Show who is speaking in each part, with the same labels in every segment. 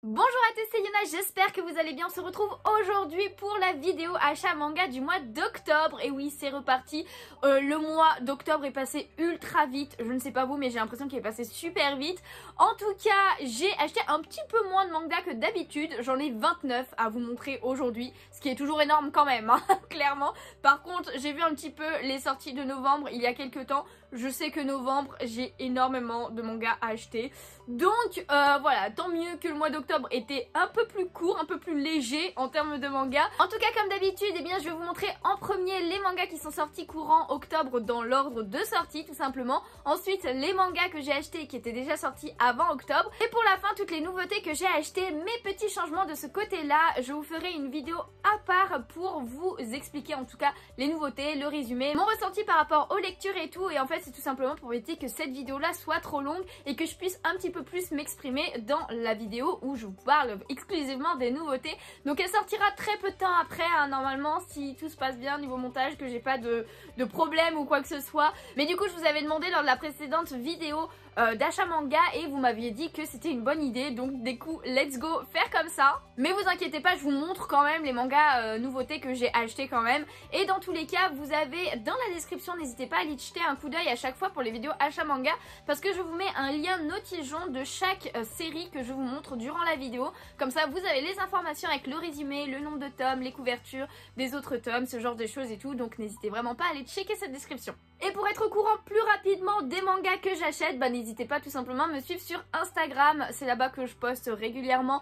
Speaker 1: Bonjour à tous, c'est Yuna, j'espère que vous allez bien. On se retrouve aujourd'hui pour la vidéo achat manga du mois d'octobre. Et oui, c'est reparti. Le mois d'octobre est passé ultra vite. Je ne sais pas vous, mais j'ai l'impression qu'il est passé super vite. En tout cas, j'ai acheté un petit peu moins de manga que d'habitude. J'en ai 29 à vous montrer aujourd'hui, ce qui est toujours énorme quand même, hein, clairement. Par contre, j'ai vu un petit peu les sorties de novembre il y a quelques temps. Je sais que novembre, j'ai énormément de mangas à acheter. Donc voilà, tant mieux que le mois d'octobre était un peu plus court, un peu plus léger en termes de mangas. En tout cas, comme d'habitude, eh bien, je vais vous montrer en premier les mangas qui sont sortis courant octobre dans l'ordre de sortie, tout simplement. Ensuite, les mangas que j'ai achetés qui étaient déjà sortis avant octobre. Et pour la fin, toutes les nouveautés que j'ai achetées, mes petits changements de ce côté-là. Je vous ferai une vidéo à part pour vous expliquer en tout cas les nouveautés, le résumé, mon ressenti par rapport aux lectures et tout. Et en fait, c'est tout simplement pour éviter que cette vidéo-là soit trop longue et que je puisse un petit peu plus m'exprimer dans la vidéo où je vous parle exclusivement des nouveautés. Donc elle sortira très peu de temps après, hein, normalement, si tout se passe bien niveau montage, que j'ai pas de problème ou quoi que ce soit. Mais du coup, je vous avais demandé lors de la précédente vidéo d'achat manga et vous m'aviez dit que c'était une bonne idée, donc du coup let's go faire comme ça. Mais vous inquiétez pas, je vous montre quand même les mangas nouveautés que j'ai achetés quand même. Et dans tous les cas, vous avez dans la description, n'hésitez pas à aller jeter un coup d'œil à chaque fois pour les vidéos achat manga, parce que je vous mets un lien notigeant de chaque série que je vous montre durant la vidéo. Comme ça vous avez les informations avec le résumé, le nombre de tomes, les couvertures des autres tomes, ce genre de choses et tout, donc n'hésitez vraiment pas à aller checker cette description. Et pour être au courant plus rapidement des mangas que j'achète, bah n'hésitez pas tout simplement à me suivre sur Instagram, c'est là-bas que je poste régulièrement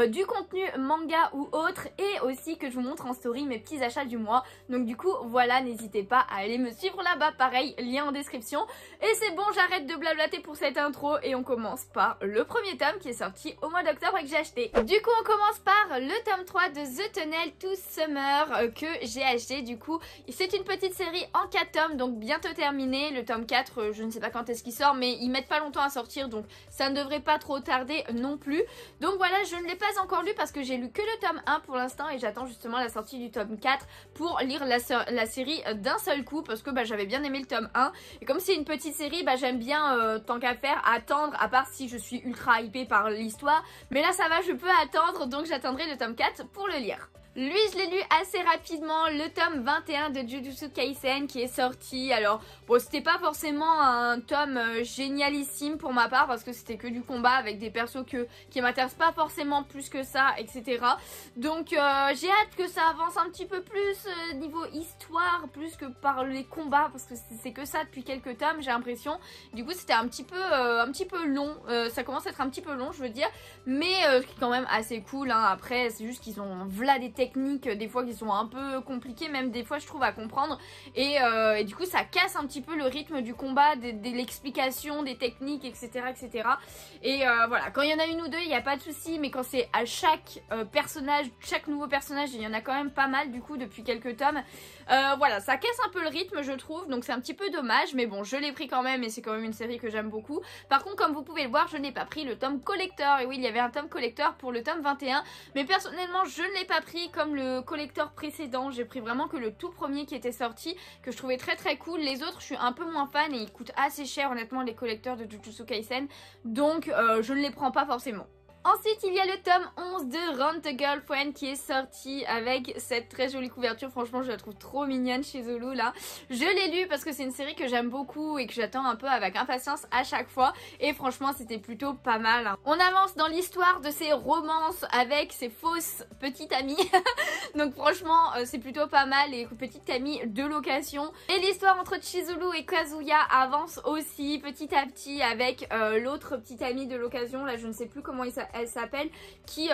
Speaker 1: du contenu manga ou autre, et aussi que je vous montre en story mes petits achats du mois. Donc du coup voilà, n'hésitez pas à aller me suivre là-bas, pareil, lien en description. Et c'est bon, j'arrête de blablater pour cette intro et on commence par le premier tome qui est sorti au mois d'octobre et que j'ai acheté. Du coup on commence par le tome 3 de The Tunnel to Summer que j'ai acheté. Du coup c'est une petite série en 4 tomes, donc bientôt terminé. Le tome 4 je ne sais pas quand est-ce qu'il sort, mais ils mettent pas longtemps à sortir, donc ça ne devrait pas trop tarder non plus. Donc voilà, je ne l'ai pas encore lu parce que j'ai lu que le tome 1 pour l'instant et j'attends justement la sortie du tome 4 pour lire la série d'un seul coup, parce que bah, j'avais bien aimé le tome 1 et comme c'est une petite série, bah, j'aime bien tant qu'à faire attendre, à part si je suis ultra hypée par l'histoire, mais là ça va, je peux attendre, donc j'attendrai le tome 4 pour le lire. Lui, je l'ai lu assez rapidement, le tome 21 de Jujutsu Kaisen qui est sorti. Alors, bon, c'était pas forcément un tome génialissime pour ma part parce que c'était que du combat avec des persos qui m'intéressent pas forcément plus que ça, etc. Donc, j'ai hâte que ça avance un petit peu plus niveau histoire, plus que par les combats, parce que c'est que ça depuis quelques tomes, j'ai l'impression. Du coup, c'était un petit peu long, ça commence à être un petit peu long, je veux dire, mais c'est quand même assez cool, hein. Après, c'est juste qu'ils ont v'là des techniques des fois qui sont un peu compliquées, même des fois je trouve à comprendre, et du coup ça casse un petit peu le rythme du combat, de l'explication des techniques, etc., etc. Et voilà, quand il y en a une ou deux il n'y a pas de souci, mais quand c'est à chaque personnage, chaque nouveau personnage, il y en a quand même pas mal du coup depuis quelques tomes, voilà, ça casse un peu le rythme je trouve, donc c'est un petit peu dommage, mais bon, je l'ai pris quand même et c'est quand même une série que j'aime beaucoup. Par contre, comme vous pouvez le voir, je n'ai pas pris le tome collector, et oui, il y avait un tome collector pour le tome 21, mais personnellement je ne l'ai pas pris comme le collector précédent. J'ai pris vraiment que le tout premier qui était sorti, que je trouvais très très cool. Les autres je suis un peu moins fan et ils coûtent assez cher honnêtement, les collecteurs de Jujutsu Kaisen, donc je ne les prends pas forcément. Ensuite, il y a le tome 11 de Rent a Girlfriend qui est sorti avec cette très jolie couverture. Franchement, je la trouve trop mignonne chez Zulu là. Je l'ai lu parce que c'est une série que j'aime beaucoup et que j'attends un peu avec impatience à chaque fois. Et franchement, c'était plutôt pas mal, hein. On avance dans l'histoire de ces romances avec ces fausses petites amies. Donc franchement, c'est plutôt pas mal, les petites amies de location. Et l'histoire entre Chizuru et Kazuya avance aussi petit à petit avec l'autre petite amie de l'occasion. Là, je ne sais plus comment elle s'appelle, qui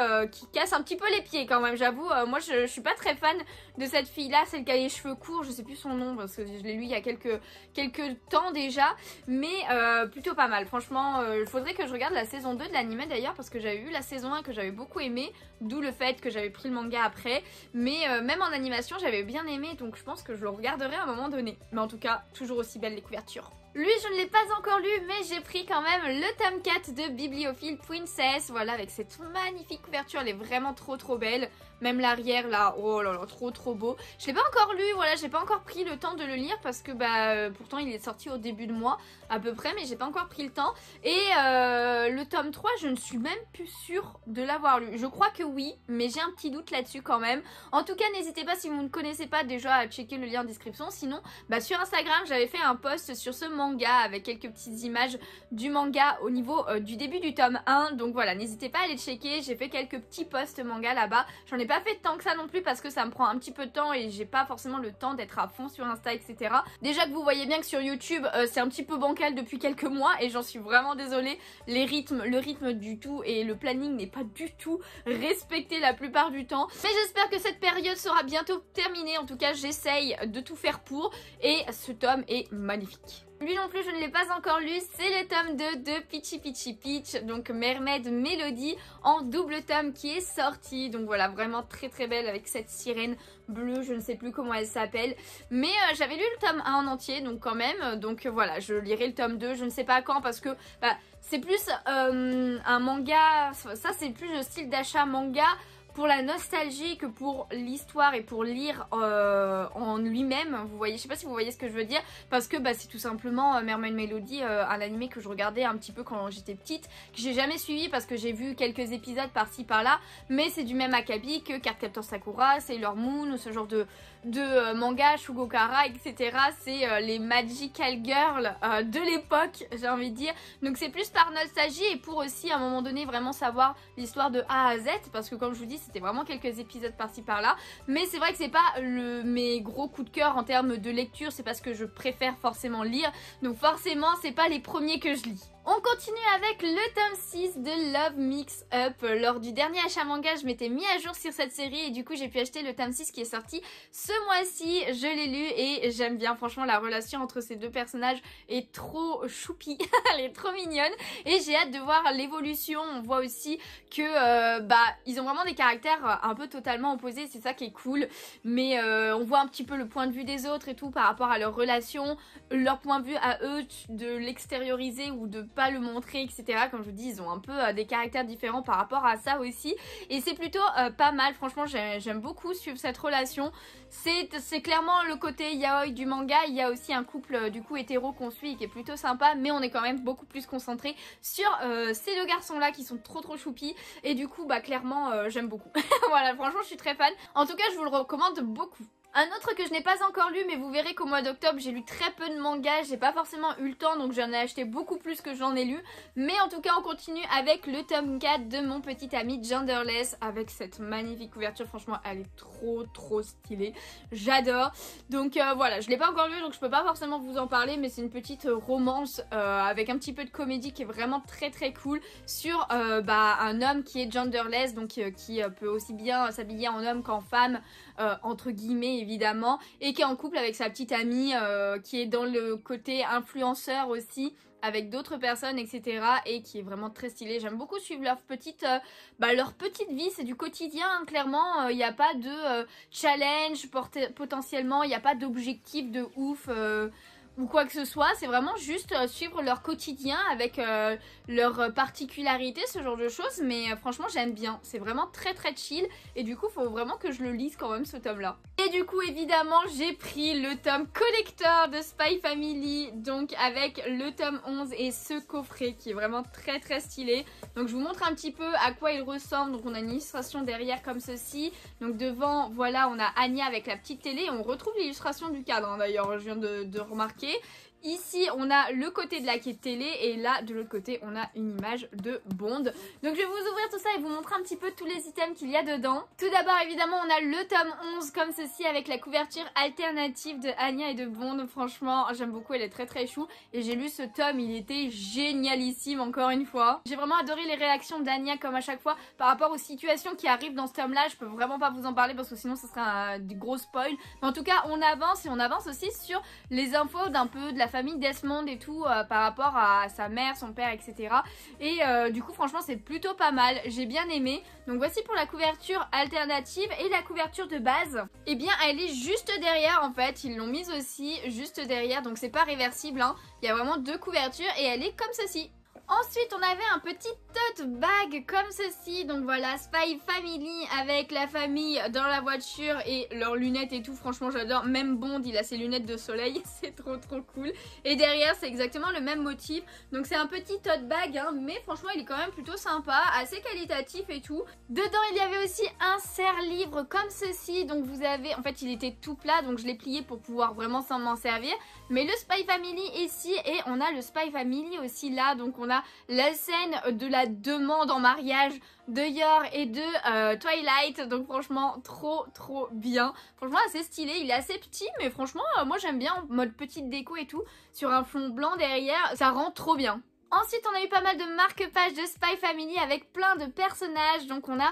Speaker 1: casse un petit peu les pieds quand même, j'avoue. Moi je suis pas très fan de cette fille là, celle qui a les cheveux courts, je sais plus son nom parce que je l'ai lu il y a quelques temps déjà, mais plutôt pas mal franchement. Il faudrait que je regarde la saison 2 de l'anime d'ailleurs, parce que j'avais vu la saison 1 que j'avais beaucoup aimé, d'où le fait que j'avais pris le manga après, mais même en animation j'avais bien aimé, donc je pense que je le regarderai à un moment donné. Mais en tout cas, toujours aussi belle les couvertures. Lui, je ne l'ai pas encore lu, mais j'ai pris quand même le tome 4 de Bibliophile Princess. Voilà, avec cette magnifique couverture, elle est vraiment trop belle. Même l'arrière là, oh là là, trop beau. Je l'ai pas encore lu, voilà, j'ai pas encore pris le temps de le lire parce que pourtant il est sorti au début de mois à peu près, mais j'ai pas encore pris le temps. Et le tome 3, je ne suis même plus sûre de l'avoir lu. Je crois que oui, mais j'ai un petit doute là-dessus quand même. En tout cas, n'hésitez pas, si vous ne connaissez pas déjà, à checker le lien en description. Sinon, sur Instagram, j'avais fait un post sur ce manga avec quelques petites images du manga au niveau du début du tome 1. Donc voilà, n'hésitez pas à aller checker. J'ai fait quelques petits posts manga là-bas. J'en ai pas fait tant que ça non plus parce que ça me prend un petit peu de temps et j'ai pas forcément le temps d'être à fond sur Insta, etc. Déjà que vous voyez bien que sur YouTube, c'est un petit peu bancal depuis quelques mois et j'en suis vraiment désolée. Le rythme du tout et le planning n'est pas du tout respecté la plupart du temps. Mais j'espère que cette période sera bientôt terminée. En tout cas, j'essaye de tout faire pour et ce tome est magnifique. Lui non plus, je ne l'ai pas encore lu, c'est le tome 2 de Peachy Peachy Peach, donc Mermaid Melody en double tome qui est sorti. Donc voilà, vraiment très belle avec cette sirène bleue, je ne sais plus comment elle s'appelle. Mais j'avais lu le tome 1 en entier, donc quand même, donc voilà, je lirai le tome 2, je ne sais pas quand parce que c'est plus un manga, ça c'est plus le style d'achat manga pour la nostalgie que pour l'histoire et pour lire en lui-même. Vous voyez, je sais pas si vous voyez ce que je veux dire, parce que c'est tout simplement Mermaid Melody, un animé que je regardais un petit peu quand j'étais petite, que j'ai jamais suivi parce que j'ai vu quelques épisodes par-ci par-là, mais c'est du même acabit que Cardcaptor Sakura, Sailor Moon, ce genre de manga, Shugokara, etc. C'est les Magical Girls de l'époque, j'ai envie de dire. Donc c'est plus par nostalgie et pour aussi à un moment donné vraiment savoir l'histoire de A à Z, parce que comme je vous dis, c'était vraiment quelques épisodes par-ci par-là. Mais c'est vrai que c'est pas mes gros coups de cœur en termes de lecture, c'est parce que je préfère forcément lire. Donc forcément, c'est pas les premiers que je lis. On continue avec le tome 6 de Love Mix Up. Lors du dernier achat manga, je m'étais mis à jour sur cette série et du coup j'ai pu acheter le tome 6 qui est sorti ce mois-ci. Je l'ai lu et j'aime bien, franchement la relation entre ces deux personnages est trop choupie, elle est trop mignonne et j'ai hâte de voir l'évolution. On voit aussi que ils ont vraiment des caractères un peu totalement opposés, c'est ça qui est cool, mais on voit un petit peu le point de vue des autres et tout par rapport à leur relation, leur point de vue à eux, de l'extérioriser ou de pas le montrer, etc. Comme je vous dis, ils ont un peu des caractères différents par rapport à ça aussi et c'est plutôt pas mal. Franchement, j'aime beaucoup suivre cette relation. C'est clairement le côté yaoi du manga. Il y a aussi un couple du coup hétéro qu'on suit qui est plutôt sympa, mais on est quand même beaucoup plus concentré sur ces deux garçons là qui sont trop choupis et du coup clairement j'aime beaucoup. Voilà, franchement je suis très fan. En tout cas, je vous le recommande beaucoup. Un autre que je n'ai pas encore lu, mais vous verrez qu'au mois d'octobre j'ai lu très peu de mangas, j'ai pas forcément eu le temps donc j'en ai acheté beaucoup plus que j'en ai lu. Mais en tout cas on continue avec le tome 4 de mon petit ami Genderless avec cette magnifique couverture, franchement elle est trop stylée, j'adore. Donc voilà, je l'ai pas encore lu donc je peux pas forcément vous en parler, mais c'est une petite romance avec un petit peu de comédie qui est vraiment très cool sur un homme qui est genderless, donc qui peut aussi bien s'habiller en homme qu'en femme, entre guillemets évidemment, et qui est en couple avec sa petite amie qui est dans le côté influenceur aussi avec d'autres personnes, etc. et qui est vraiment très stylé. J'aime beaucoup suivre leur petite vie, c'est du quotidien, hein, clairement. Il n'y a pas de challenge potentiellement, il n'y a pas d'objectif de ouf ou quoi que ce soit, c'est vraiment juste suivre leur quotidien avec leurs particularités, ce genre de choses, mais franchement j'aime bien, c'est vraiment très chill et du coup il faut vraiment que je le lise quand même ce tome là. Et du coup évidemment j'ai pris le tome collector de Spy Family, donc avec le tome 11 et ce coffret qui est vraiment très stylé. Donc je vous montre un petit peu à quoi il ressemble. Donc on a une illustration derrière comme ceci, donc devant voilà on a Anya avec la petite télé, on retrouve l'illustration du cadre hein, d'ailleurs je viens de remarquer. Ici on a le côté de la quai de télé et là de l'autre côté on a une image de Bond. Donc je vais vous ouvrir tout ça et vous montrer un petit peu tous les items qu'il y a dedans. Tout d'abord évidemment on a le tome 11 comme ceci avec la couverture alternative de Anya et de Bond. Franchement j'aime beaucoup, elle est très chou et j'ai lu ce tome, il était génialissime encore une fois. J'ai vraiment adoré les réactions d'Anya comme à chaque fois par rapport aux situations qui arrivent dans ce tome là. Je peux vraiment pas vous en parler parce que sinon ce serait du gros spoil. Mais en tout cas on avance et on avance aussi sur les infos d'un peu de la famille Desmond et tout par rapport à sa mère, son père, etc. Et du coup franchement c'est plutôt pas mal, j'ai bien aimé. Donc voici pour la couverture alternative et la couverture de base. Et bien elle est juste derrière en fait, ils l'ont mise aussi juste derrière, donc c'est pas réversible hein. Il y a vraiment deux couvertures et elle est comme ceci. Ensuite, on avait un petit tote bag comme ceci. Donc voilà, Spy Family avec la famille dans la voiture et leurs lunettes et tout. Franchement, j'adore. Même Bond, il a ses lunettes de soleil. C'est trop cool. Et derrière, c'est exactement le même motif. Donc c'est un petit tote bag, hein, mais franchement, il est quand même plutôt sympa, assez qualitatif et tout. Dedans, il y avait aussi un serre-livre comme ceci. Donc vous avez... En fait, il était tout plat, donc je l'ai plié pour pouvoir vraiment s'en m'en servir. Mais le Spy Family ici et on a le Spy Family aussi là. Donc on a la scène de la demande en mariage de Yor et de Twilight. Donc franchement trop bien. Franchement assez stylé, il est assez petit mais franchement moi j'aime bien en mode petite déco et tout. Sur un fond blanc derrière, ça rend trop bien. Ensuite on a eu pas mal de marque-pages de Spy Family avec plein de personnages. Donc on a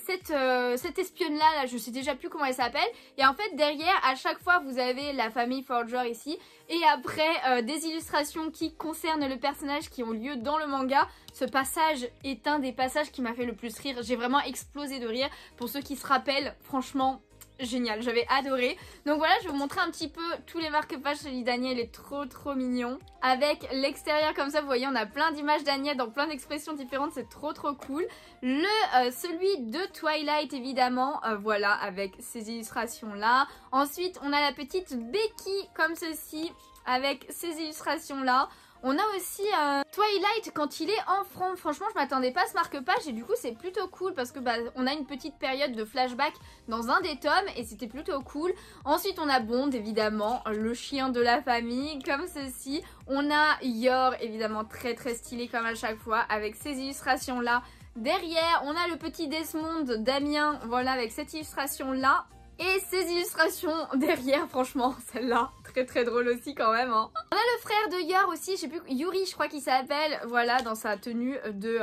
Speaker 1: cette espionne là, je sais déjà plus comment elle s'appelle. Et en fait derrière à chaque fois vous avez la famille Forger ici. Et après des illustrations qui concernent le personnage qui ont lieu dans le manga. Ce passage est un des passages qui m'a fait le plus rire. J'ai vraiment explosé de rire. Pour ceux qui se rappellent, franchement génial, j'avais adoré. Donc voilà, je vais vous montrer un petit peu tous les marque-pages. Celui d'Anya, il est trop mignon. Avec l'extérieur comme ça, vous voyez, on a plein d'images d'Anya dans plein d'expressions différentes. C'est trop cool. Celui de Twilight, évidemment, voilà, avec ces illustrations-là. Ensuite, on a la petite Becky comme ceci, avec ces illustrations-là. On a aussi Twilight quand il est en front. Franchement, je m'attendais pas à ce marque-page et du coup, c'est plutôt cool parce que on a une petite période de flashback dans un des tomes et c'était plutôt cool. Ensuite, on a Bond, évidemment, le chien de la famille, comme ceci. On a Yor, évidemment, très stylé comme à chaque fois, avec ces illustrations-là. Derrière, on a le petit Desmond Damien, voilà, avec cette illustration-là. Et ces illustrations derrière, franchement, celle-là, très drôle aussi quand même. Hein. On a le frère de Yor aussi, je sais plus, Yuri je crois qu'il s'appelle, voilà, dans sa tenue de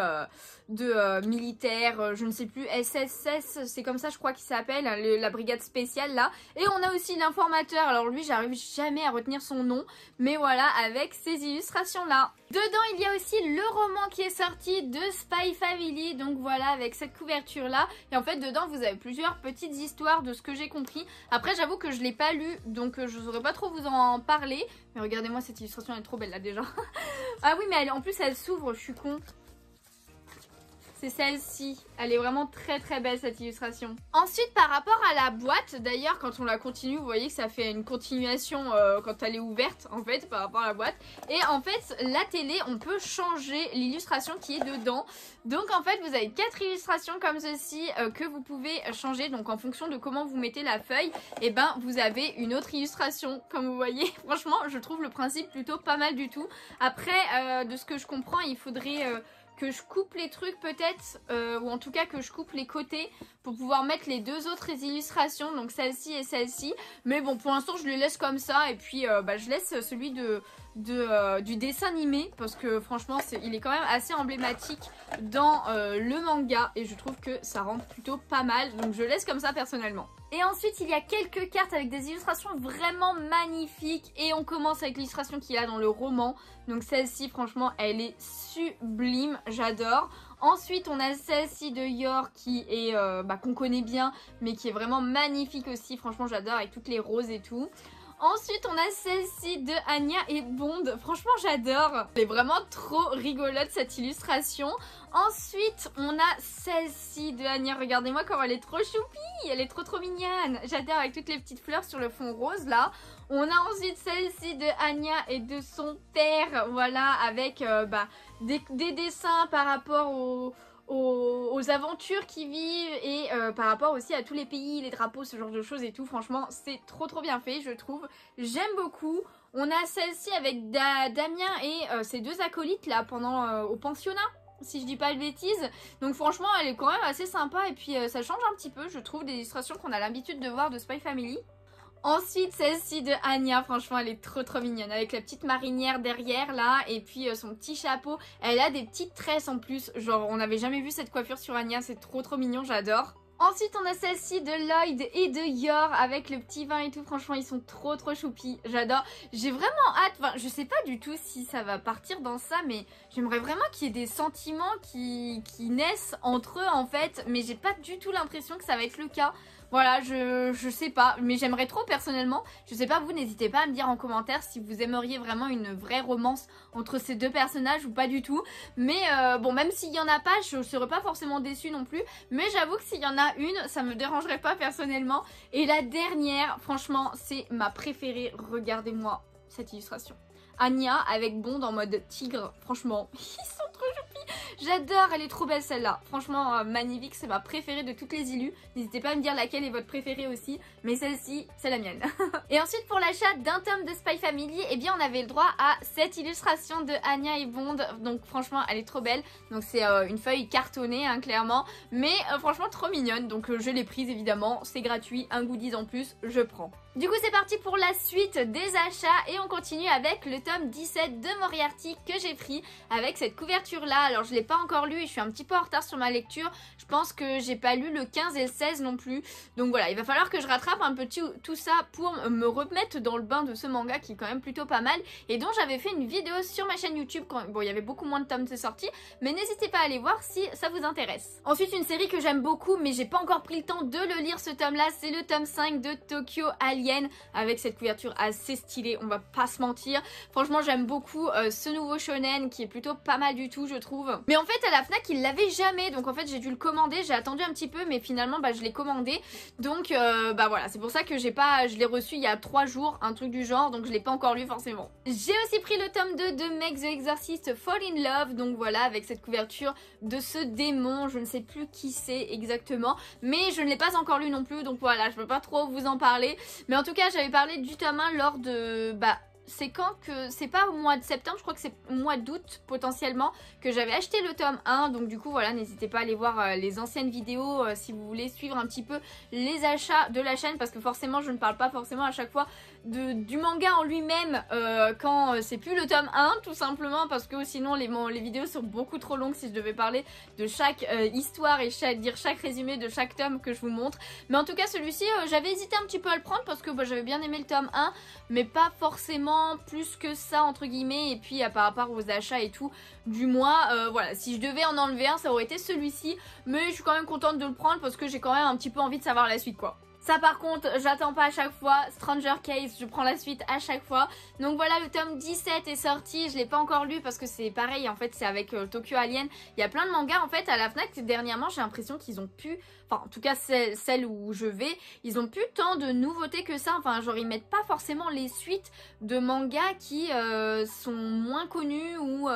Speaker 1: militaire, je ne sais plus, SSS, c'est comme ça je crois qu'il s'appelle, la brigade spéciale là. Et on a aussi l'informateur, alors lui j'arrive jamais à retenir son nom, mais voilà, avec ces illustrations là. Dedans il y a aussi le roman qui est sorti de Spy Family, donc voilà, avec cette couverture là. Et en fait dedans vous avez plusieurs petites histoires de ce que j'ai compris. Après j'avoue que je l'ai pas lu, donc je saurais pas trop vous en parler. Mais regardez-moi cette illustration, elle est trop belle là déjà. Ah oui mais en plus elle s'ouvre, je suis con. C'est celle-ci. Elle est vraiment très belle cette illustration. Ensuite par rapport à la boîte, d'ailleurs quand on la continue, vous voyez que ça fait une continuation quand elle est ouverte en fait par rapport à la boîte. Et en fait la télé, on peut changer l'illustration qui est dedans. Donc en fait vous avez 4 illustrations comme ceci que vous pouvez changer. Donc en fonction de comment vous mettez la feuille, et ben vous avez une autre illustration comme vous voyez. Franchement je trouve le principe plutôt pas mal du tout. Après de ce que je comprends il faudrait... que je coupe les trucs peut-être, ou en tout cas que je coupe les côtés pour pouvoir mettre les deux autres illustrations, donc celle-ci et celle-ci. Mais bon, pour l'instant je les laisse comme ça et puis je laisse celui du dessin animé parce que franchement il est quand même assez emblématique dans le manga et je trouve que ça rend plutôt pas mal, donc je laisse comme ça personnellement. Et ensuite il y a quelques cartes avec des illustrations vraiment magnifiques et on commence avec l'illustration qu'il y a dans le roman. Donc celle-ci franchement elle est sublime, j'adore. Ensuite on a celle-ci de Yor qui est qu'on connaît bien mais qui est vraiment magnifique aussi, franchement j'adore avec toutes les roses et tout. Ensuite on a celle-ci de Anya et Bond, franchement j'adore, elle est vraiment trop rigolote cette illustration. Ensuite on a celle-ci de Anya, regardez-moi comment elle est trop choupie, elle est trop mignonne, j'adore avec toutes les petites fleurs sur le fond rose là. On a ensuite celle-ci de Anya et de son père, voilà, avec des dessins par rapport aux aventures qu'ils vivent et par rapport aussi à tous les pays, les drapeaux, ce genre de choses et tout. Franchement c'est trop bien fait je trouve, j'aime beaucoup. On a celle-ci avec Damien et ses deux acolytes là pendant au pensionnat, si je dis pas de bêtises. Donc franchement elle est quand même assez sympa et puis ça change un petit peu je trouve des illustrations qu'on a l'habitude de voir de Spy Family. Ensuite celle-ci de Anya, franchement elle est trop mignonne avec la petite marinière derrière là et puis son petit chapeau. Elle a des petites tresses en plus, genre on n'avait jamais vu cette coiffure sur Anya, c'est trop mignon, j'adore. Ensuite on a celle-ci de Lloyd et de Yor avec le petit vin et tout, franchement ils sont trop choupis, j'adore. J'ai vraiment hâte, enfin je sais pas du tout si ça va partir dans ça, mais j'aimerais vraiment qu'il y ait des sentiments qui naissent entre eux en fait, mais j'ai pas du tout l'impression que ça va être le cas. Voilà, je sais pas, mais j'aimerais trop personnellement. Je sais pas vous, n'hésitez pas à me dire en commentaire si vous aimeriez vraiment une vraie romance entre ces deux personnages ou pas du tout. Mais bon, même s'il y en a pas, je serais pas forcément déçue non plus. Mais j'avoue que s'il y en a une, ça me dérangerait pas personnellement. Et la dernière, franchement, c'est ma préférée. Regardez-moi cette illustration. Anya avec Bond en mode tigre, franchement, ils sont trop choupis. J'adore, elle est trop belle celle-là. Franchement, magnifique, c'est ma préférée de toutes les illus. N'hésitez pas à me dire laquelle est votre préférée aussi, mais celle-ci, c'est la mienne. Et ensuite, pour l'achat d'un tome de Spy Family, eh bien, on avait le droit à cette illustration de Anya et Bond. Donc franchement, elle est trop belle. Donc c'est une feuille cartonnée, hein, clairement, mais franchement, trop mignonne. Donc je l'ai prise, évidemment, c'est gratuit, un goodies en plus, je prends. Du coup c'est parti pour la suite des achats et on continue avec le tome 17 de Moriarty que j'ai pris avec cette couverture là. Alors je l'ai pas encore lu et je suis un petit peu en retard sur ma lecture. Je pense que j'ai pas lu le 15 et le 16 non plus. Donc voilà, il va falloir que je rattrape un peu tout ça pour me remettre dans le bain de ce manga qui est quand même plutôt pas mal et dont j'avais fait une vidéo sur ma chaîne YouTube quand bon, il y avait beaucoup moins de tomes de sortie, mais n'hésitez pas à aller voir si ça vous intéresse. Ensuite une série que j'aime beaucoup mais j'ai pas encore pris le temps de le lire ce tome là, c'est le tome 5 de Tokyo Alien avec cette couverture assez stylée, on va pas se mentir. Franchement j'aime beaucoup ce nouveau shonen qui est plutôt pas mal du tout je trouve. Mais en fait à la Fnac il l'avait jamais, donc en fait j'ai dû le commander, j'ai attendu un petit peu mais finalement bah, je l'ai commandé. Donc bah voilà, c'est pour ça que je l'ai reçu il y a 3 jours, un truc du genre, donc je l'ai pas encore lu forcément. J'ai aussi pris le tome 2 de Make the Exorcist Fall in Love, donc voilà avec cette couverture de ce démon, je ne sais plus qui c'est exactement, mais je ne l'ai pas encore lu non plus, donc voilà je peux pas trop vous en parler. Mais en tout cas j'avais parlé du tome 1 lors de... c'est quand que... c'est pas au mois de septembre, je crois que c'est au mois d'août potentiellement que j'avais acheté le tome 1. Donc du coup voilà, n'hésitez pas à aller voir les anciennes vidéos si vous voulez suivre un petit peu les achats de la chaîne. Parce que forcément je ne parle pas forcément à chaque fois du manga en lui-même quand c'est plus le tome 1 tout simplement. Parce que sinon les vidéos sont beaucoup trop longues si je devais parler de chaque histoire et dire chaque résumé de chaque tome que je vous montre. Mais en tout cas celui-ci j'avais hésité un petit peu à le prendre parce que j'avais bien aimé le tome 1 mais pas forcément plus que ça entre guillemets. Et puis par rapport aux achats et tout du mois, voilà, si je devais en enlever un ça aurait été celui-ci, mais je suis quand même contente de le prendre parce que j'ai quand même un petit peu envie de savoir la suite quoi. Ça par contre j'attends pas à chaque fois. Stranger Case, je prends la suite à chaque fois. Donc voilà, le tome 17 est sorti, je l'ai pas encore lu parce que c'est pareil en fait, c'est avec Tokyo Alien. Il y a plein de mangas en fait à la Fnac dernièrement, j'ai l'impression qu'ils ont pu, enfin en tout cas celle où je vais, ils ont plus tant de nouveautés que ça. Enfin genre ils mettent pas forcément les suites de mangas qui sont moins connus ou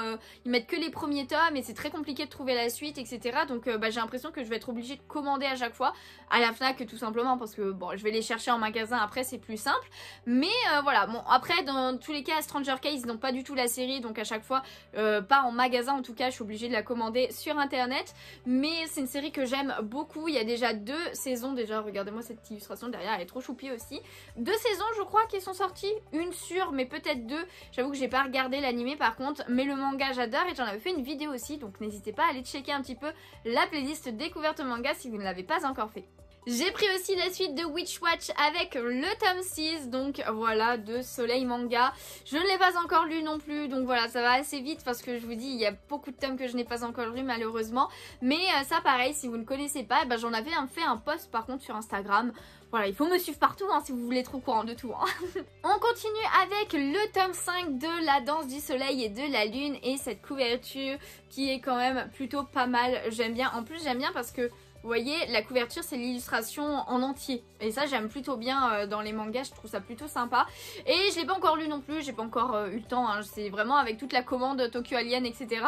Speaker 1: ils mettent que les premiers tomes et c'est très compliqué de trouver la suite etc. Donc j'ai l'impression que je vais être obligée de commander à chaque fois à la Fnac tout simplement parce que bon je vais les chercher en magasin après c'est plus simple. Mais voilà, bon après dans tous les cas Stranger Case ils n'ont pas du tout la série donc à chaque fois pas en magasin en tout cas je suis obligée de la commander sur internet. Mais c'est une série que j'aime beaucoup, il y a déjà 2 saisons déjà, regardez-moi cette illustration derrière, elle est trop choupie aussi. 2 saisons je crois qui sont sorties, une sûre mais peut-être 2, j'avoue que j'ai pas regardé l'animé par contre, mais le manga j'adore et j'en avais fait une vidéo aussi donc n'hésitez pas à aller checker un petit peu la playlist découverte manga si vous ne l'avez pas encore fait. J'ai pris aussi la suite de Witch Watch avec le tome 6, donc voilà, de Soleil Manga. Je ne l'ai pas encore lu non plus, donc voilà, ça va assez vite parce que je vous dis, il y a beaucoup de tomes que je n'ai pas encore lu malheureusement. Mais ça pareil, si vous ne connaissez pas, j'en avais fait un post par contre sur Instagram. Voilà, il faut me suivre partout hein, si vous voulez être au courant de tout. Hein. On continue avec le tome 5 de La Danse du Soleil et de la Lune et cette couverture qui est quand même plutôt pas mal. J'aime bien, en plus j'aime bien parce que vous voyez, la couverture c'est l'illustration en entier. Et ça j'aime plutôt bien dans les mangas, je trouve ça plutôt sympa. Et je l'ai pas encore lu non plus, j'ai pas encore eu le temps. Hein. C'est vraiment avec toute la commande Tokyo Alien etc.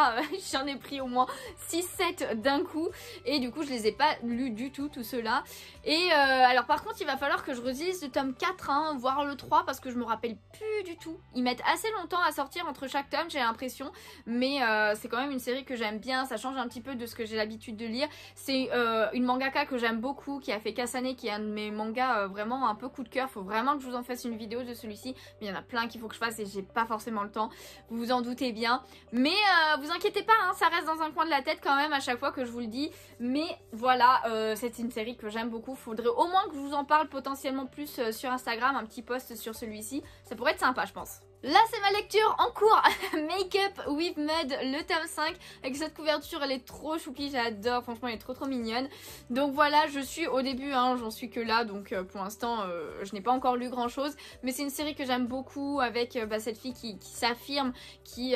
Speaker 1: J'en ai pris au moins 6-7 d'un coup. Et du coup je les ai pas lus du tout, tout ceux-là. Et alors par contre il va falloir que je relise le tome 4, hein, voire le 3 parce que je me rappelle plus du tout. Ils mettent assez longtemps à sortir entre chaque tome j'ai l'impression. Mais c'est quand même une série que j'aime bien, ça change un petit peu de ce que j'ai l'habitude de lire. C'est une mangaka que j'aime beaucoup, qui a fait Kasane, qui est un de mes mangas vraiment un peu coup de cœur. Faut vraiment que je vous en fasse une vidéo de celui-ci, mais il y en a plein qu'il faut que je fasse et j'ai pas forcément le temps, vous vous en doutez bien. Mais vous inquiétez pas, hein, ça reste dans un coin de la tête quand même à chaque fois que je vous le dis. Mais voilà, c'est une série que j'aime beaucoup. Faudrait au moins que je vous en parle potentiellement plus sur Instagram, un petit post sur celui-ci. Ça pourrait être sympa, je pense. Là c'est ma lecture en cours, Make Up with Mud, le tome 5, avec cette couverture, elle est trop choupi, j'adore, franchement elle est trop mignonne. Donc voilà, je suis au début, hein, j'en suis que là, donc pour l'instant je n'ai pas encore lu grand chose, mais c'est une série que j'aime beaucoup, avec cette fille qui s'affirme, qui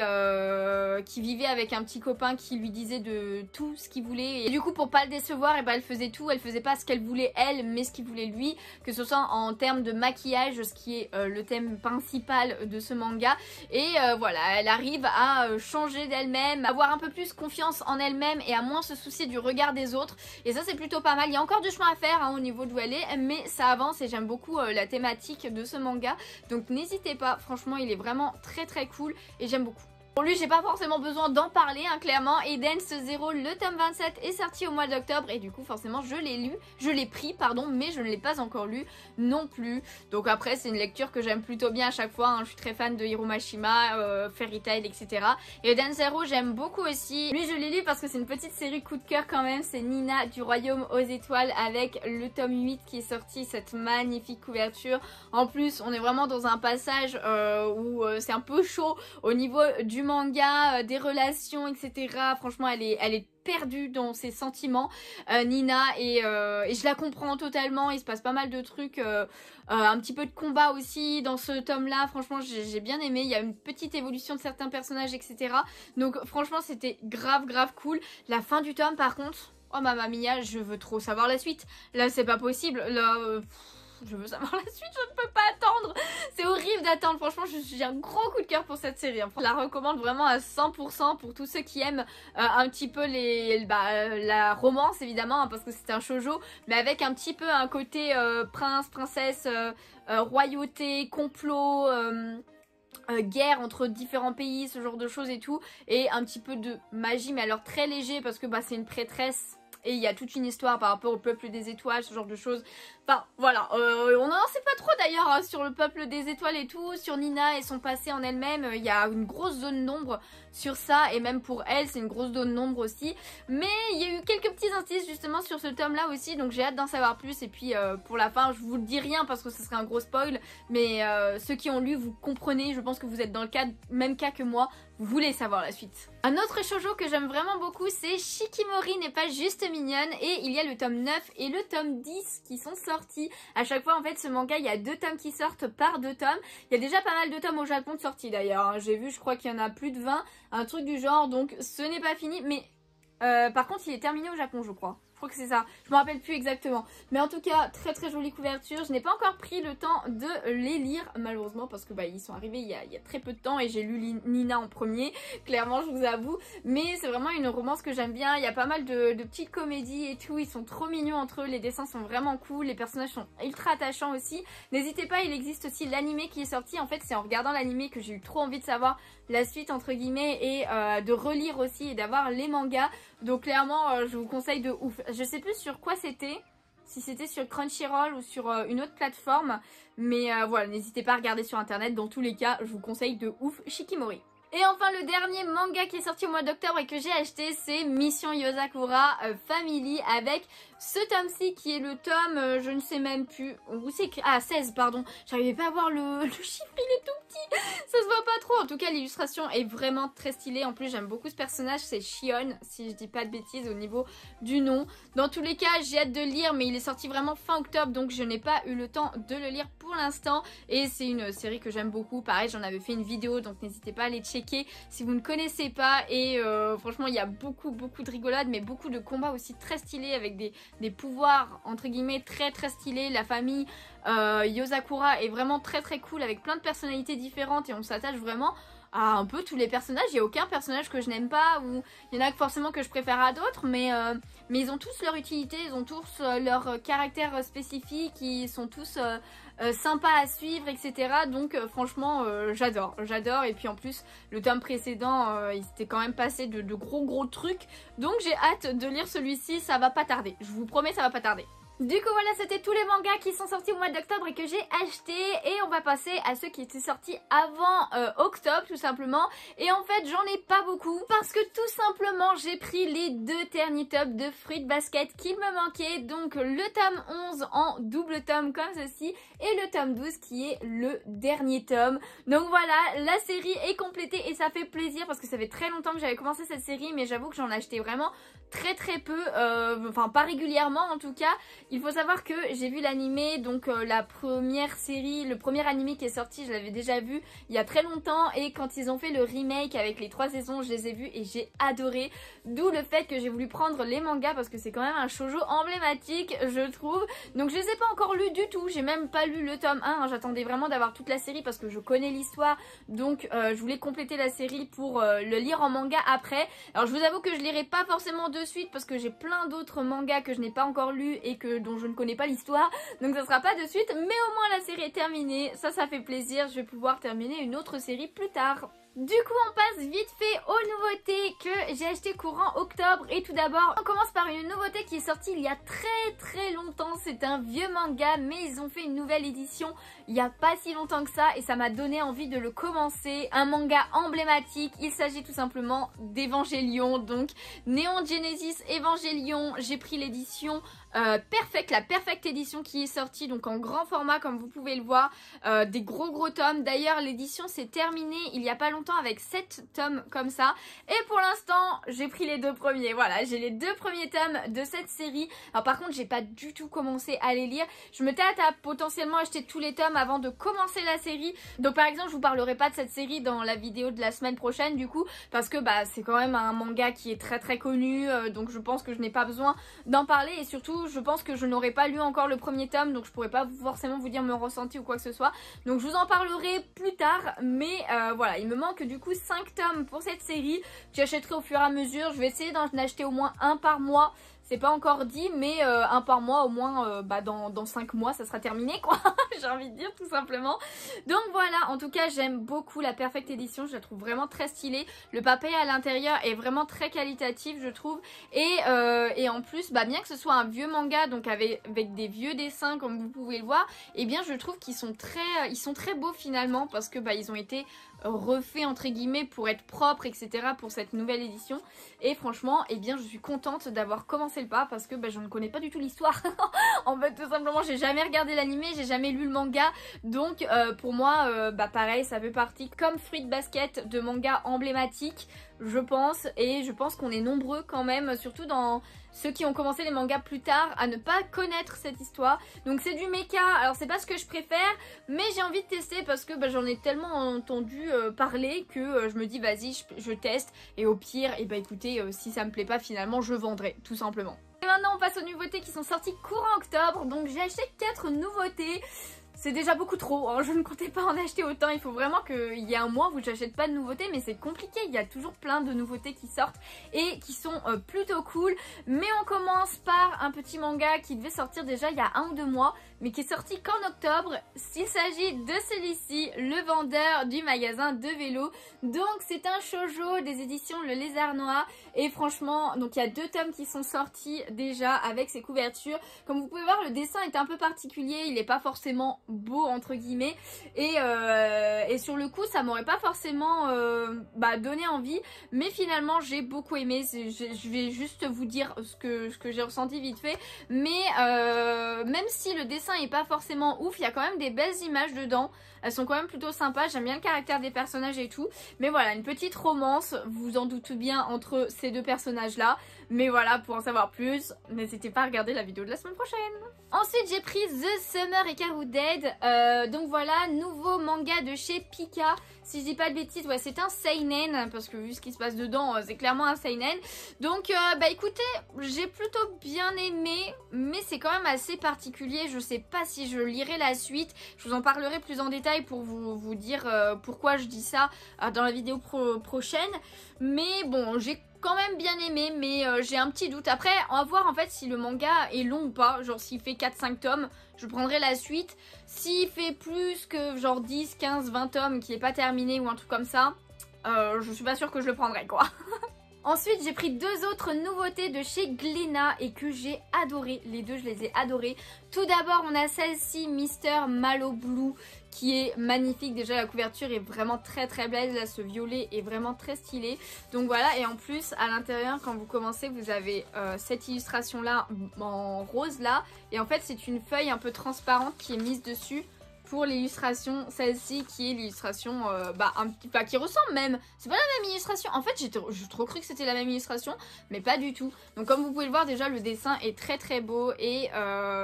Speaker 1: vivait avec un petit copain qui lui disait de tout ce qu'il voulait, et du coup pour pas le décevoir, et elle faisait tout, elle faisait pas ce qu'elle voulait elle, mais ce qu'il voulait lui, que ce soit en termes de maquillage, ce qui est le thème principal de ce manga, et voilà, elle arrive à changer d'elle-même, avoir un peu plus confiance en elle-même et à moins se soucier du regard des autres, et ça c'est plutôt pas mal. Il y a encore du chemin à faire hein, au niveau d'où elle est, mais ça avance et j'aime beaucoup la thématique de ce manga, donc n'hésitez pas, franchement il est vraiment très cool et j'aime beaucoup. Pour lui j'ai pas forcément besoin d'en parler hein, clairement, et Dance Zero, le tome 27 est sorti au mois d'octobre et du coup forcément je l'ai lu, je l'ai pris pardon, mais je ne l'ai pas encore lu non plus. Donc après c'est une lecture que j'aime plutôt bien à chaque fois, hein. Je suis très fan de Hiromashima, Fairy Tail etc. Et Dance Zero j'aime beaucoup aussi. Lui je l'ai lu parce que c'est une petite série coup de cœur quand même, c'est Nina du Royaume aux Étoiles avec le tome 8 qui est sorti, cette magnifique couverture. En plus on est vraiment dans un passage où c'est un peu chaud au niveau du manga, des relations etc. Franchement elle est perdue dans ses sentiments, Nina, et je la comprends totalement. Il se passe pas mal de trucs, un petit peu de combat aussi dans ce tome là, franchement j'ai bien aimé. Il y a une petite évolution de certains personnages etc. Donc franchement c'était grave cool. La fin du tome par contre, oh mamma mia, je veux trop savoir la suite. Là c'est pas possible, là je veux savoir la suite, je ne peux pas attendre. C'est horrible d'attendre, franchement j'ai un gros coup de cœur pour cette série. Je la recommande vraiment à 100% pour tous ceux qui aiment un petit peu la romance évidemment, hein, parce que c'est un shoujo, mais avec un petit peu un côté prince, princesse, royauté, complot, guerre entre différents pays, ce genre de choses et tout, et un petit peu de magie, mais alors très léger parce que c'est une prêtresse. Et il y a toute une histoire par rapport au peuple des étoiles, ce genre de choses. Enfin voilà, on n'en sait pas trop d'ailleurs hein, sur le peuple des étoiles et tout, sur Nina et son passé en elle-même. Il y a une grosse zone d'ombre sur ça, et même pour elle c'est une grosse zone d'ombre aussi. Mais il y a eu quelques petits indices justement sur ce tome là aussi, donc j'ai hâte d'en savoir plus. Et puis pour la fin je vous le dis rien parce que ce serait un gros spoil, mais ceux qui ont lu vous comprenez, je pense que vous êtes dans le même cas que moi, vous voulez savoir la suite. Un autre shoujo que j'aime vraiment beaucoup c'est Shikimori n'est pas juste mignonne, et il y a le tome 9 et le tome 10 qui sont sortis. À chaque fois en fait ce manga il y a 2 tomes qui sortent par 2 tomes. Il y a déjà pas mal de tomes au Japon de sortie d'ailleurs, hein. J'ai vu, je crois qu'il y en a plus de 20, un truc du genre, donc ce n'est pas fini, mais par contre il est terminé au Japon je crois. Je crois que c'est ça, je me rappelle plus exactement. Mais en tout cas, très jolie couverture. Je n'ai pas encore pris le temps de les lire, malheureusement, parce que ils sont arrivés il y a très peu de temps et j'ai lu Nina en premier, clairement, je vous avoue. Mais c'est vraiment une romance que j'aime bien. Il y a pas mal de petites comédies et tout. Ils sont trop mignons entre eux, les dessins sont vraiment cool, les personnages sont ultra attachants aussi. N'hésitez pas, il existe aussi l'animé qui est sorti. En fait, c'est en regardant l'animé que j'ai eu trop envie de savoir la suite, entre guillemets, et de relire aussi et d'avoir les mangas. Donc clairement, je vous conseille de ouf. Je sais plus sur quoi c'était, si c'était sur Crunchyroll ou sur une autre plateforme, mais voilà, n'hésitez pas à regarder sur internet. Dans tous les cas, je vous conseille de ouf Shikimori. Et enfin le dernier manga qui est sorti au mois d'octobre et que j'ai acheté, c'est Mission Yozakura Family, avec ce tome-ci qui est le tome, je ne sais même plus, où c'est écrit, ah 16 pardon, j'arrivais pas à voir le chiffre, il est tout petit, ça se voit pas trop. En tout cas l'illustration est vraiment très stylée, en plus j'aime beaucoup ce personnage, c'est Shion si je dis pas de bêtises au niveau du nom. Dans tous les cas j'ai hâte de le lire, mais il est sorti vraiment fin octobre, donc je n'ai pas eu le temps de le lire pour l'instant, et c'est une série que j'aime beaucoup. Pareil, j'en avais fait une vidéo, donc n'hésitez pas à aller checker si vous ne connaissez pas, et franchement il y a beaucoup de rigolades, mais beaucoup de combats aussi très stylés, avec des pouvoirs entre guillemets très stylés. La famille Yozakura est vraiment très cool, avec plein de personnalités différentes, et on s'attache vraiment à un peu tous les personnages. Il n'y a aucun personnage que je n'aime pas, ou il y en a forcément que je préfère à d'autres, mais ils ont tous leur utilité, ils ont tous leur caractère spécifique, ils sont tous sympas à suivre, etc. Donc franchement j'adore, et puis en plus le tome précédent il s'était quand même passé de gros trucs, donc j'ai hâte de lire celui-ci, ça va pas tarder, je vous promets, ça va pas tarder. Du coup voilà, c'était tous les mangas qui sont sortis au mois d'octobre et que j'ai acheté, et on va passer à ceux qui étaient sortis avant octobre tout simplement. Et en fait j'en ai pas beaucoup parce que tout simplement j'ai pris les 2 derniers tomes de Fruits Basket qu'il me manquait, donc le tome 11 en double tome comme ceci et le tome 12 qui est le dernier tome. Donc voilà, la série est complétée et ça fait plaisir parce que ça fait très longtemps que j'avais commencé cette série, mais j'avoue que j'en achetais vraiment très peu, enfin pas régulièrement en tout cas. Il faut savoir que j'ai vu l'animé, donc la première série, le premier animé qui est sorti, je l'avais déjà vu il y a très longtemps, et quand ils ont fait le remake avec les 3 saisons, je les ai vus et j'ai adoré, d'où le fait que j'ai voulu prendre les mangas parce que c'est quand même un shoujo emblématique je trouve. Donc je les ai pas encore lus du tout, j'ai même pas lu le tome 1, hein. J'attendais vraiment d'avoir toute la série parce que je connais l'histoire, donc je voulais compléter la série pour le lire en manga après. Alors je vous avoue que je lirai pas forcément de suite parce que j'ai plein d'autres mangas que je n'ai pas encore lus et dont je ne connais pas l'histoire, donc ça sera pas de suite, mais au moins la série est terminée, ça fait plaisir, je vais pouvoir terminer une autre série plus tard. Du coup on passe vite fait aux nouveautés que j'ai acheté courant octobre, et tout d'abord on commence par une nouveauté qui est sortie il y a très longtemps. C'est un vieux manga mais ils ont fait une nouvelle édition il n'y a pas si longtemps que ça et ça m'a donné envie de le commencer. Un manga emblématique, il s'agit tout simplement d'Evangelion, donc Neon Genesis Evangelion. J'ai pris l'édition Perfect, la Perfect édition qui est sortie donc en grand format comme vous pouvez le voir, des gros tomes. D'ailleurs l'édition s'est terminée il y a pas longtemps avec 7 tomes comme ça, et pour l'instant j'ai pris les 2 premiers, voilà, j'ai les 2 premiers tomes de cette série. Alors par contre j'ai pas du tout commencé à les lire, je me tâte à potentiellement acheter tous les tomes avant de commencer la série. Donc par exemple je vous parlerai pas de cette série dans la vidéo de la semaine prochaine du coup, parce que bah c'est quand même un manga qui est très connu, donc je pense que je n'ai pas besoin d'en parler, et surtout je pense que je n'aurais pas lu encore le premier tome, donc je pourrais pas forcément vous dire mon ressenti ou quoi que ce soit, donc je vous en parlerai plus tard. Mais voilà, il me manque du coup 5 tomes pour cette série, j'achèterai au fur et à mesure, je vais essayer d'en acheter au moins un par mois. C'est pas encore dit, mais un par mois au moins, dans 5 mois ça sera terminé quoi, j'ai envie de dire tout simplement. Donc voilà, en tout cas j'aime beaucoup la Perfect Edition, je la trouve vraiment très stylée. Le papier à l'intérieur est vraiment très qualitatif je trouve, et en plus bien que ce soit un vieux manga, donc avec des vieux dessins comme vous pouvez le voir, et bien je trouve qu'ils sont très beaux finalement, parce que ils ont été refait entre guillemets pour être propre, etc. pour cette nouvelle édition, et franchement je suis contente d'avoir commencé le pas parce que je ne connais pas du tout l'histoire. En fait tout simplement j'ai jamais regardé l'animé, j'ai jamais lu le manga, donc pour moi pareil, ça fait partie comme Fruits Basket de manga emblématique je pense, et je pense qu'on est nombreux quand même, surtout dans ceux qui ont commencé les mangas plus tard, à ne pas connaître cette histoire. Donc c'est du mecha, alors c'est pas ce que je préfère, mais j'ai envie de tester parce que j'en ai tellement entendu parler que je me dis vas-y je teste, et au pire écoutez, si ça me plaît pas finalement je vendrai tout simplement. Et maintenant on passe aux nouveautés qui sont sorties courant octobre, donc j'ai acheté 4 nouveautés. C'est déjà beaucoup trop, hein. Je ne comptais pas en acheter autant, il faut vraiment qu'il y ait un mois où j'achète pas de nouveautés, mais c'est compliqué, il y a toujours plein de nouveautés qui sortent et qui sont plutôt cool. Mais on commence par un petit manga qui devait sortir déjà il y a 1 ou 2 mois, mais qui est sorti qu'en octobre. Il s'agit de celui-ci, Le Vendeur du magasin de vélo. Donc c'est un shoujo des éditions Le Lézard Noir, et franchement, donc il y a 2 tomes qui sont sortis déjà avec ses couvertures. Comme vous pouvez voir, le dessin est un peu particulier, il n'est pas forcément beau entre guillemets, et sur le coup ça m'aurait pas forcément donné envie, mais finalement j'ai beaucoup aimé. Je vais juste vous dire ce que j'ai ressenti vite fait, mais même si le dessin est pas forcément ouf, il y a quand même des belles images dedans, elles sont quand même plutôt sympas, j'aime bien le caractère des personnages et tout, mais voilà, une petite romance, vous en doutez bien, entre ces 2 personnages là, Mais voilà, pour en savoir plus, n'hésitez pas à regarder la vidéo de la semaine prochaine. Ensuite, j'ai pris The Summer Ikaru Dead. Donc voilà, nouveau manga de chez Pika. Si je dis pas de bêtises, ouais, c'est un seinen, parce que vu ce qui se passe dedans, c'est clairement un seinen. Donc, bah écoutez, j'ai plutôt bien aimé, mais c'est quand même assez particulier. Je sais pas si je lirai la suite. Je vous en parlerai plus en détail pour vous dire pourquoi je dis ça dans la vidéo prochaine. Mais bon, j'ai quand même bien aimé, mais j'ai un petit doute. Après, on va voir en fait si le manga est long ou pas. Genre s'il fait 4-5 tomes, je prendrai la suite. S'il fait plus que genre 10, 15, 20 tomes qui n'est pas terminé ou un truc comme ça, je suis pas sûre que je le prendrai quoi. Ensuite, j'ai pris deux autres nouveautés de chez Glénat et que j'ai adoré. Les deux, je les ai adorées. Tout d'abord, on a celle-ci, Mr. Malo Blue, qui est magnifique. Déjà, la couverture est vraiment très très belle. Là, ce violet est vraiment très stylé. Donc voilà, et en plus, à l'intérieur, quand vous commencez, vous avez cette illustration-là en rose là. Et en fait, c'est une feuille un peu transparente qui est mise dessus. Pour l'illustration, celle-ci qui est l'illustration un petit peu qui ressemble même. C'est pas la même illustration. En fait, j'ai trop cru que c'était la même illustration, mais pas du tout. Donc comme vous pouvez le voir, déjà le dessin est très très beau et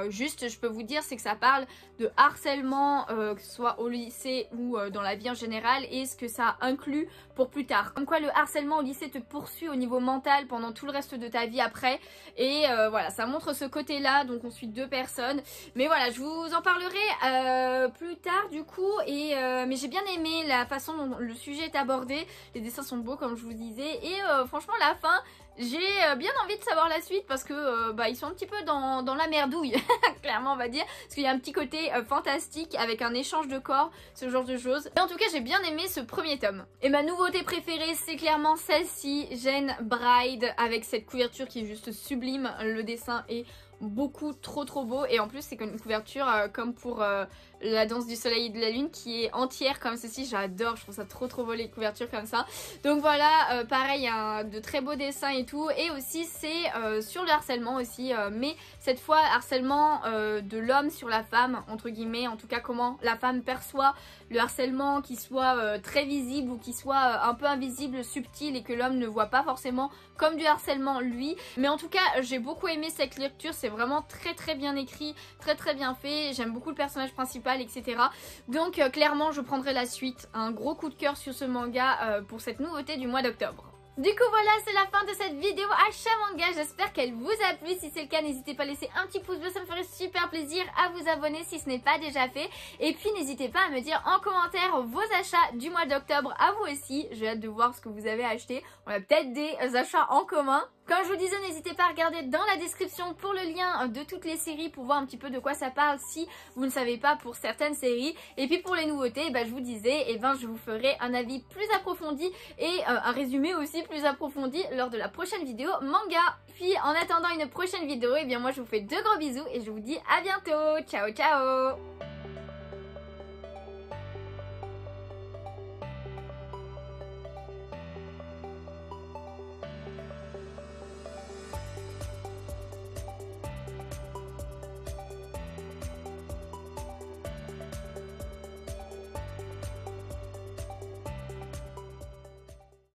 Speaker 1: juste je peux vous dire c'est que ça parle de harcèlement, que ce soit au lycée ou dans la vie en général, et ce que ça inclut pour plus tard. Comme quoi le harcèlement au lycée te poursuit au niveau mental pendant tout le reste de ta vie après. Et voilà, ça montre ce côté-là. Donc on suit deux personnes. Mais voilà, je vous en parlerai plus tard du coup. Mais j'ai bien aimé la façon dont le sujet est abordé. Les dessins sont beaux comme je vous disais. Et franchement la fin, j'ai bien envie de savoir la suite parce que ils sont un petit peu dans la merdouille, clairement on va dire. Parce qu'il y a un petit côté fantastique avec un échange de corps, ce genre de choses. Et en tout cas j'ai bien aimé ce premier tome. Et ma nouveauté préférée c'est clairement celle-ci, Jane Bride, avec cette couverture qui est juste sublime. Le dessin est beaucoup trop beau et en plus c'est une couverture comme pour la danse du soleil et de la lune qui est entière comme ceci. J'adore, je trouve ça trop beau les couvertures comme ça. Donc voilà, pareil, il y a de très beaux dessins et tout. Et aussi c'est sur le harcèlement aussi, mais cette fois harcèlement de l'homme sur la femme, entre guillemets, en tout cas comment la femme perçoit le harcèlement, qui soit très visible ou qui soit un peu invisible, subtil, et que l'homme ne voit pas forcément comme du harcèlement lui. Mais en tout cas j'ai beaucoup aimé cette lecture, c'est vraiment très bien écrit, très bien fait. J'aime beaucoup le personnage principal, etc. Donc clairement je prendrai la suite. Un gros coup de cœur sur ce manga pour cette nouveauté du mois d'octobre. Du coup voilà, c'est la fin de cette vidéo achat manga, j'espère qu'elle vous a plu. Si c'est le cas, n'hésitez pas à laisser un petit pouce bleu, ça me ferait super plaisir, à vous abonner si ce n'est pas déjà fait. Et puis n'hésitez pas à me dire en commentaire vos achats du mois d'octobre à vous aussi. J'ai hâte de voir ce que vous avez acheté, on a peut-être des achats en commun. Comme je vous disais, n'hésitez pas à regarder dans la description pour le lien de toutes les séries pour voir un petit peu de quoi ça parle si vous ne savez pas pour certaines séries. Et puis pour les nouveautés, je vous disais, je vous ferai un avis plus approfondi et un résumé aussi plus approfondi lors de la prochaine vidéo manga. Puis en attendant une prochaine vidéo, moi je vous fais de gros bisous et je vous dis à bientôt. Ciao ciao.